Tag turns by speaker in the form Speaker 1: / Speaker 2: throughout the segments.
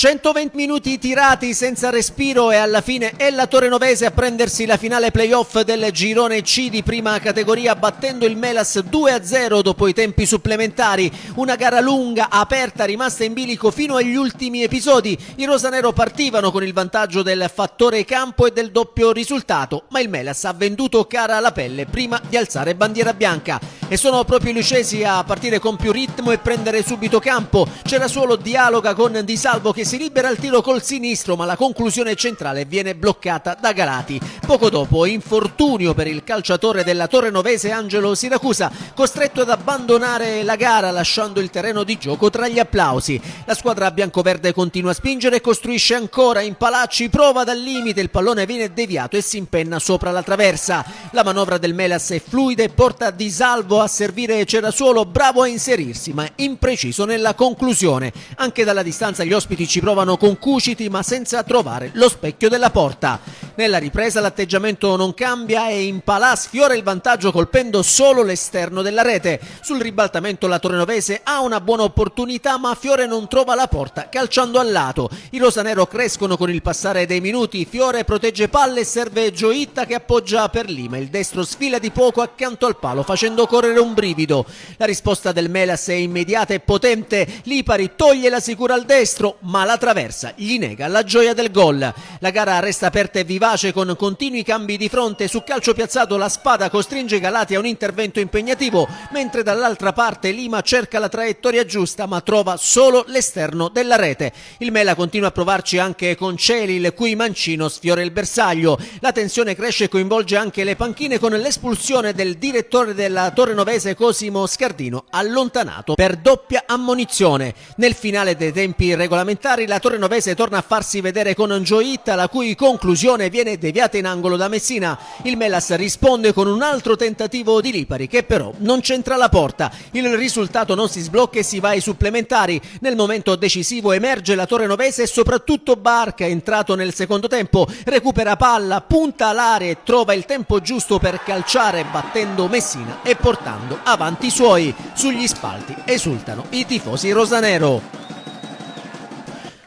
Speaker 1: 120 minuti tirati senza respiro e alla fine è la Torenovese a prendersi la finale playoff del girone C di prima categoria battendo il Melas 2-0 dopo i tempi supplementari. Una gara lunga, aperta, rimasta in bilico fino agli ultimi episodi. I rosanero partivano con il vantaggio del fattore campo e del doppio risultato, ma il Melas ha venduto cara la pelle prima di alzare bandiera bianca. E sono proprio i lucesi a partire con più ritmo e prendere subito campo. C'era solo Dialoga con Di Salvo che si libera il tiro col sinistro, ma la conclusione centrale viene bloccata da Galati. Poco dopo infortunio per il calciatore della Torenovese Angelo Siracusa, costretto ad abbandonare la gara lasciando il terreno di gioco tra gli applausi. La squadra biancoverde continua a spingere e costruisce ancora. Impalacci prova dal limite, il pallone viene deviato e si impenna sopra la traversa. La manovra del Melas è fluida e porta Di Salvo a servire Cerasuolo, bravo a inserirsi ma impreciso nella conclusione. Anche dalla distanza gli ospiti ci provano con Cuciti ma senza trovare lo specchio della porta. Nella ripresa l'atteggiamento non cambia e Impalà sfiora il vantaggio colpendo solo l'esterno della rete. Sul ribaltamento la Torenovese ha una buona opportunità ma Fiore non trova la porta calciando al lato. I rosanero crescono con il passare dei minuti, Fiore protegge palle e serve Gioitta che appoggia per Lima. Il destro sfila di poco accanto al palo facendo correre un brivido. La risposta del Melas è immediata e potente, Lipari toglie la sicura al destro ma la traversa gli nega la gioia del gol. La gara resta aperta e vivace con continui cambi di fronte. Su calcio piazzato la Spada costringe Galati a un intervento impegnativo, mentre dall'altra parte Lima cerca la traiettoria giusta ma trova solo l'esterno della rete. Il Mela continua a provarci anche con Celi, il cui mancino sfiora il bersaglio. La tensione cresce e coinvolge anche le panchine con l'espulsione del direttore della Torenovese Cosimo Scardino, allontanato per doppia ammonizione. Nel finale dei tempi regolamentari la Torenovese torna a farsi vedere con Gioitta, la cui conclusione viene deviata in angolo da Messina. Il Melas risponde con un altro tentativo di Lipari che però non c'entra la porta. Il risultato non si sblocca e si va ai supplementari. Nel momento decisivo emerge la Torenovese e soprattutto Barca, entrato nel secondo tempo, recupera palla, punta all'area e trova il tempo giusto per calciare battendo Messina e portando avanti i suoi. Sugli spalti esultano i tifosi rosanero.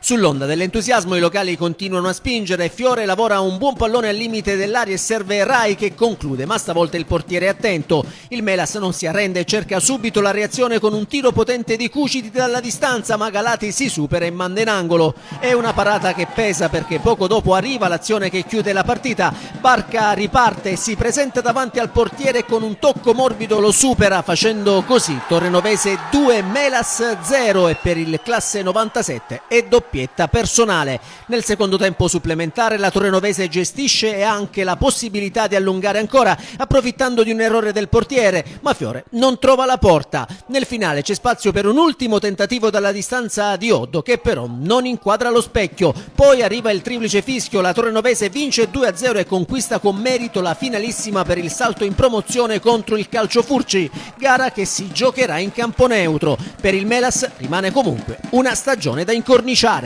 Speaker 1: Sull'onda dell'entusiasmo i locali continuano a spingere, Fiore lavora un buon pallone al limite dell'area e serve Rai che conclude, ma stavolta il portiere è attento. Il Melas non si arrende e cerca subito la reazione con un tiro potente di Cuciti dalla distanza, ma Galati si supera e manda in angolo. È una parata che pesa perché poco dopo arriva l'azione che chiude la partita. Barca riparte e si presenta davanti al portiere e con un tocco morbido lo supera, facendo così Torenovese 2 Melas 0 e per il classe 97 è doppietta personale. Nel secondo tempo supplementare la Torenovese gestisce e ha anche la possibilità di allungare ancora approfittando di un errore del portiere, ma Fiore non trova la porta. Nel finale c'è spazio per un ultimo tentativo dalla distanza di Oddo che però non inquadra lo specchio. Poi arriva il triplice fischio, la Torenovese vince 2-0 e conquista con merito la finalissima per il salto in promozione contro il Calcio Furci, gara che si giocherà in campo neutro. Per il Melas rimane comunque una stagione da incorniciare.